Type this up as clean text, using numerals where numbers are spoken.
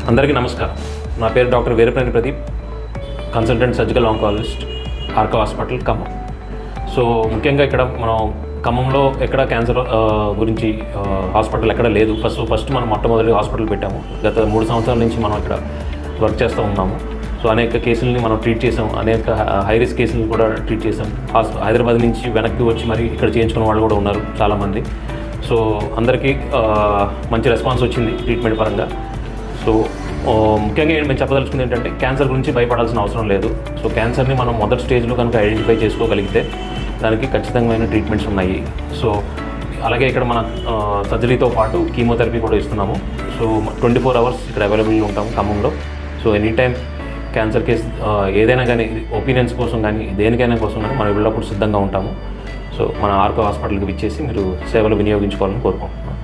అందరికీ నమస్కారం. నా పేరు doctor Veerapreni Pradeep, consultant surgical oncologist, Arka hospital Khammam. So ముఖ్యంగా ఇక్కడ మనం ఖమ్మంలో ఎక్కడ క్యాన్సర్ గురించి హాస్పిటల్ ఎక్కడ లేదు. ఫస్ట్ మనం మొట్టమొదటి హాస్పిటల్ పెట్టాము. గత 3 సంవత్సరాల నుంచి మనం ఇక్కడ వర్క్ చేస్తూ ఉన్నాము. సో అనేక కేసులని మనం ట్రీట్ చేసాం, అనేక హై రిస్క్ కేసులను కూడా ట్రీట్ చేసాం. హైదరాబాద్ నుంచి వెనక్కి వచ్చి మరి ఇక్కడ చేయించుకున్న వాళ్ళు కూడా ఉన్నారు చాలామంది. సో అందరికీ మంచి రెస్పాన్స్ వచ్చింది ట్రీట్మెంట్ పరంగా. సో ముఖ్యంగా మేము చెప్పదలుచుకుంది ఏంటంటే, క్యాన్సర్ గురించి భయపడాల్సిన అవసరం లేదు. సో క్యాన్సర్ని మనం మొదటి స్టేజ్లో కనుక ఐడెంటిఫై చేసుకోగలిగితే దానికి ఖచ్చితమైన ట్రీట్మెంట్స్ ఉన్నాయి. సో అలాగే ఇక్కడ మన సర్జరీతో పాటు కీమోథెరపీ కూడా ఇస్తున్నాము. సో 24 hours ఇక్కడ అవైలబుల్ ఉంటాము ఖమ్మంలో. So any time cancer case ఏదైనా కానీ, ఒపీనియన్స్ కోసం కానీ, దేనికైనా కోసం కానీ మనం వెళ్ళినప్పుడు సిద్ధంగా ఉంటాము. సో మన ఆర్కో హాస్పిటల్కి విచ్చేసి మీరు సేవలు వినియోగించుకోవాలని కోరుకుంటున్నాను.